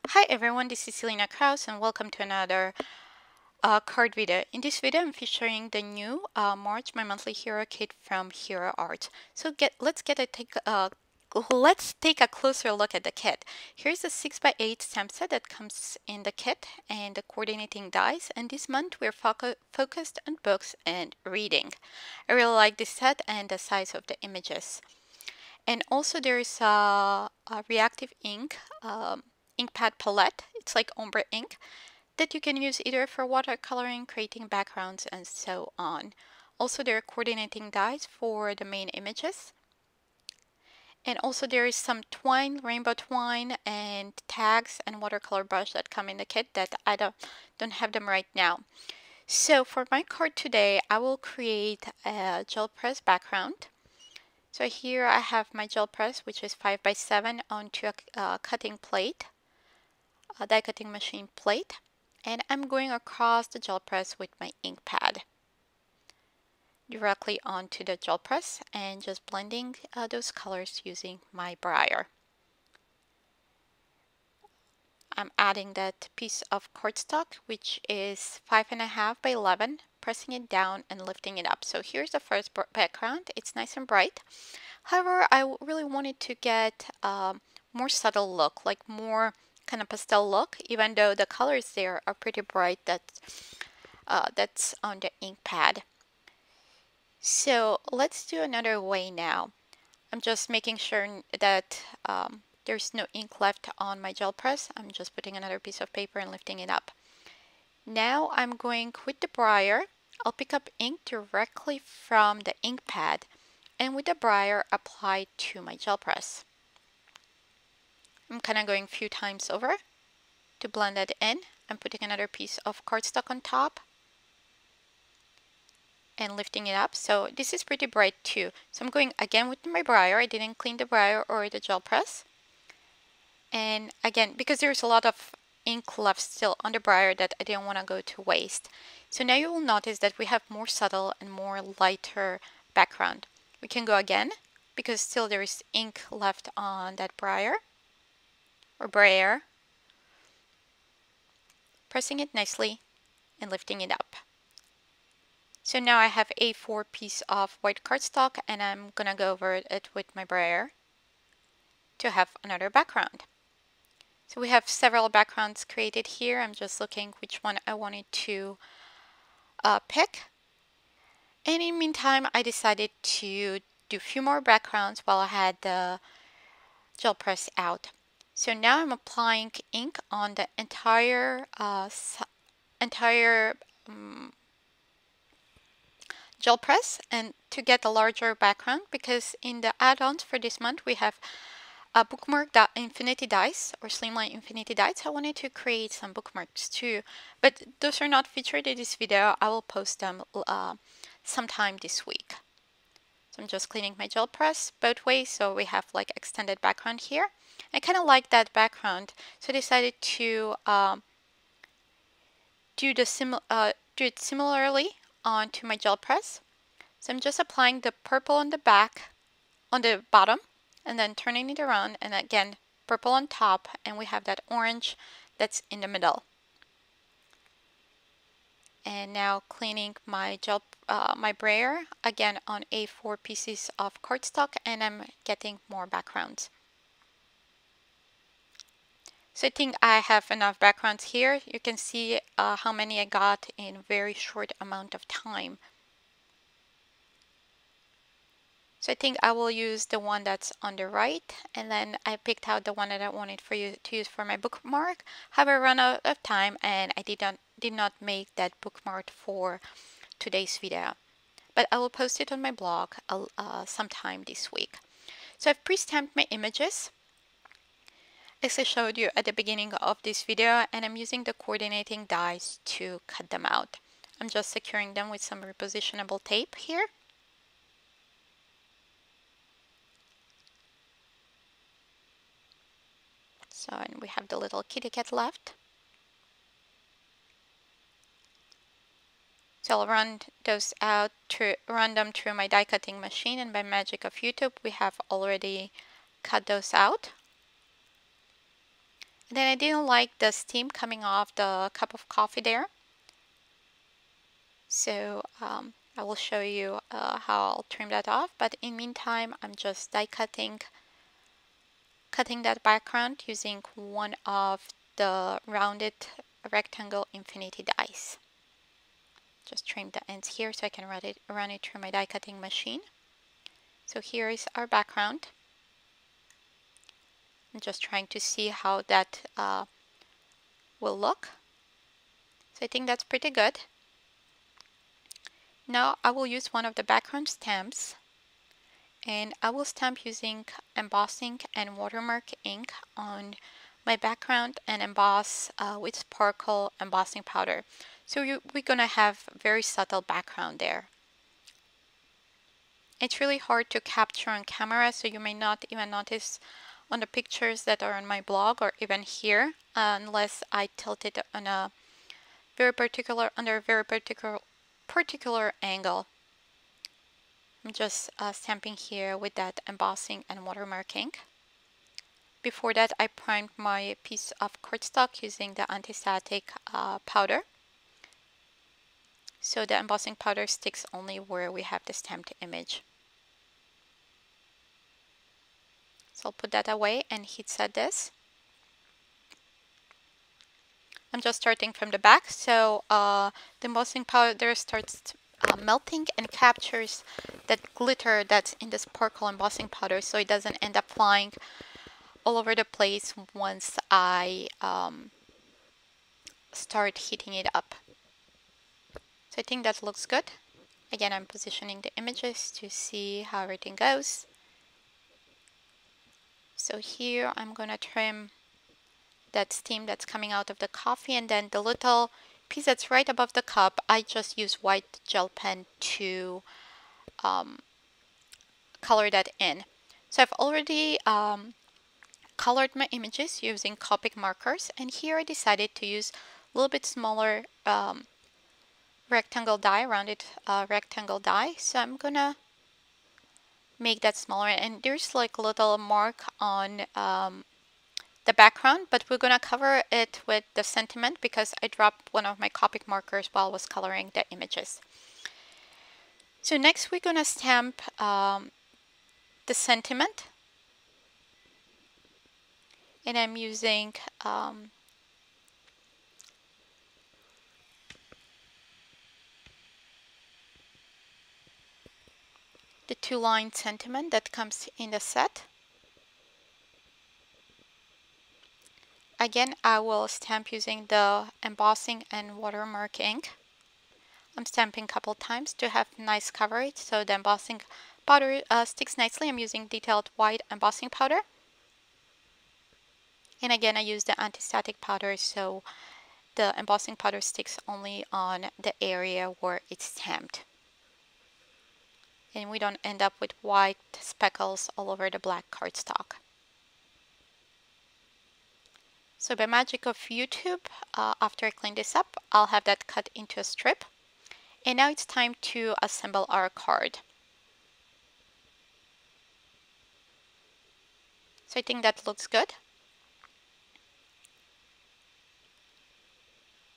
Hi everyone, this is Selena Kraus and welcome to another card video. In this video, I'm featuring the new March My Monthly Hero Kit from Hero Art. So let's take a closer look at the kit. Here's a 6x8 stamp set that comes in the kit and the coordinating dies. And this month we're focused on books and reading. I really like this set and the size of the images. And also there's a reactive ink ink pad palette. It's like ombre ink that you can use either for watercoloring, creating backgrounds, and so on. Also, there are coordinating dies for the main images. And also there is some twine, rainbow twine, and tags and watercolor brush that come in the kit that I don't have them right now. So for my card today, I will create a gel press background. So here I have my gel press, which is 5x7 onto a cutting plate, a die cutting machine plate, and I'm going across the gel press with my ink pad directly onto the gel press and just blending those colors using my brayer. I'm adding that piece of cardstock, which is 5.5 by 11, pressing it down and lifting it up. So here's the first background. It's nice and bright. However, I really wanted to get a more subtle look, like more kind of pastel look, even though the colors there are pretty bright. That's on the ink pad. So let's do another way now. I'm just making sure that there's no ink left on my gel press. I'm just putting another piece of paper and lifting it up. Now I'm going with the brayer. I'll pick up ink directly from the ink pad and with the brayer apply to my gel press. I'm kind of going a few times over to blend that in. I'm putting another piece of cardstock on top and lifting it up. So this is pretty bright too. So I'm going again with my brayer. I didn't clean the brayer or the gel press. And again, because there's a lot of ink left still on the brayer that I didn't want to go to waste. So now you will notice that we have more subtle and more lighter background. We can go again because still there is ink left on that brayer or brayer. Pressing it nicely and lifting it up. So now I have a 4 piece of white cardstock and I'm gonna go over it with my brayer to have another background. So we have several backgrounds created here. I'm just looking which one I wanted to pick. And in the meantime, I decided to do a few more backgrounds while I had the gel press out. So now I'm applying ink on the entire gel press and to get a larger background, because in the add-ons for this month we have a bookmark infinity dies or slimline infinity dies. I wanted to create some bookmarks too, but those are not featured in this video. I will post them sometime this week. So I'm just cleaning my gel press both ways so we have like extended background here. I kind of like that background, so I decided to do it similarly onto my gel press. So I'm just applying the purple on the back, on the bottom, and then turning it around, and again purple on top, and we have that orange that's in the middle. And now cleaning my my brayer again on A4 pieces of cardstock, and I'm getting more backgrounds. So I think I have enough backgrounds here. You can see how many I got in a very short amount of time. So I think I will use the one that's on the right, and then I picked out the one that I wanted for you to use for my bookmark. However, I ran out of time and I did not make that bookmark for today's video, but I will post it on my blog sometime this week. So I've pre-stamped my images as I showed you at the beginning of this video, and I'm using the coordinating dies to cut them out. I'm just securing them with some repositionable tape here. So, and we have the little kitty cat left. So I'll run them through my die cutting machine, and by magic of YouTube, we have already cut those out. Then I didn't like the steam coming off the cup of coffee there. So I will show you how I'll trim that off. But in the meantime, I'm just die cutting that background using one of the rounded rectangle infinity dies. Just trim the ends here so I can run it through my die cutting machine. So here is our background. I'm just trying to see how that will look. So I think that's pretty good. Now I will use one of the background stamps, and I will stamp using embossing and watermark ink on my background and emboss with sparkle embossing powder. So we're gonna have very subtle background there. It's really hard to capture on camera, so you may not even notice on the pictures that are on my blog or even here, unless I tilt it on a under a very particular angle. I'm just stamping here with that embossing and watermark ink. Before that, I primed my piece of cardstock using the anti-static powder. So the embossing powder sticks only where we have the stamped image. So I'll put that away and heat set this. I'm just starting from the back, so the embossing powder starts melting and captures that glitter that's in the sparkle embossing powder, so it doesn't end up flying all over the place once I start heating it up. So I think that looks good. Again, I'm positioning the images to see how everything goes. So here I'm gonna trim that steam that's coming out of the coffee, and then the little piece that's right above the cup, I just use white gel pen to color that in. So I've already colored my images using Copic markers, and here I decided to use a little bit smaller rectangle die, rounded rectangle die. So I'm gonna make that smaller, and there's like a little mark on the background, but we're gonna cover it with the sentiment because I dropped one of my Copic markers while I was coloring the images. So next we're gonna stamp the sentiment, and I'm using the 2-line sentiment that comes in the set. Again, I will stamp using the embossing and watermark ink. I'm stamping a couple times to have nice coverage so the embossing powder sticks nicely. I'm using detailed white embossing powder. And again, I use the anti-static powder so the embossing powder sticks only on the area where it's stamped. And we don't end up with white speckles all over the black cardstock. So by magic of YouTube, after I clean this up, I'll have that cut into a strip. And now it's time to assemble our card. So I think that looks good.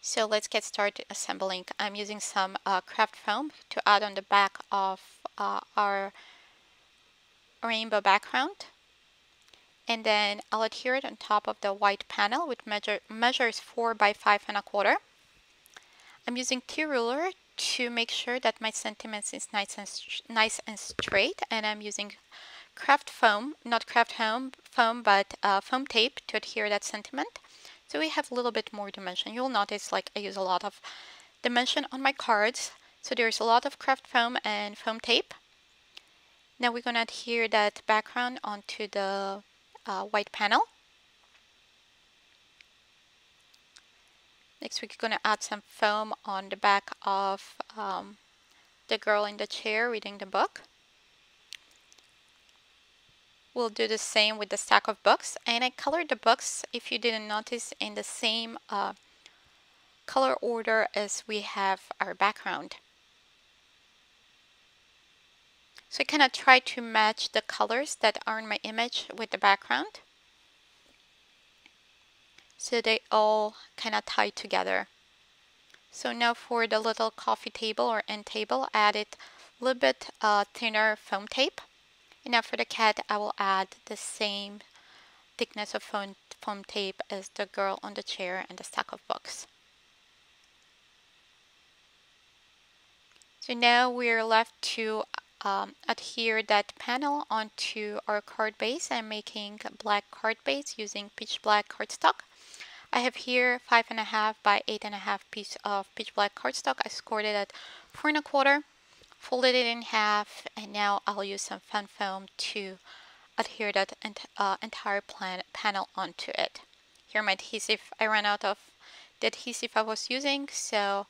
So let's get started assembling. I'm using some craft foam to add on the back of our rainbow background. And then I'll adhere it on top of the white panel, which measures 4 by 5 1/4. I'm using T-ruler to make sure that my sentiments is nice and straight, and I'm using craft foam, not craft foam, but foam tape to adhere that sentiment. So we have a little bit more dimension. You'll notice like I use a lot of dimension on my cards. So there's a lot of craft foam and foam tape. Now we're going to adhere that background onto the white panel. Next we're going to add some foam on the back of the girl in the chair reading the book. We'll do the same with the stack of books, and I colored the books, if you didn't notice, in the same color order as we have our background. So I kind of try to match the colors that are in my image with the background. so they all kind of tie together. So now for the little coffee table or end table, I added a little bit thinner foam tape. And now for the cat, I will add the same thickness of foam tape as the girl on the chair and the stack of books. So now we're left to adhere that panel onto our card base. I'm making black card base using pitch black cardstock. I have here 5.5 by 8.5 piece of pitch black cardstock. I scored it at 4.25, folded it in half, and now I'll use some fun foam to adhere that entire panel onto it. Here my adhesive, I ran out of the adhesive I was using, so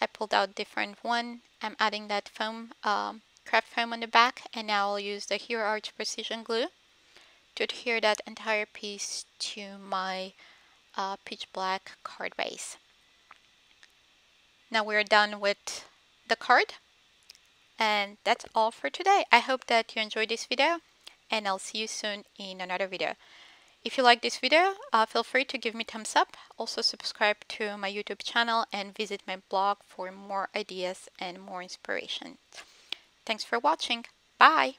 I pulled out different one. I'm adding that foam, craft foam on the back, and now I'll use the Hero Arch Precision Glue to adhere that entire piece to my pitch black card base. Now we're done with the card, and that's all for today. I hope that you enjoyed this video, and I'll see you soon in another video. If you like this video, feel free to give me a thumbs up. Also subscribe to my YouTube channel and visit my blog for more ideas and more inspiration. Thanks for watching. Bye!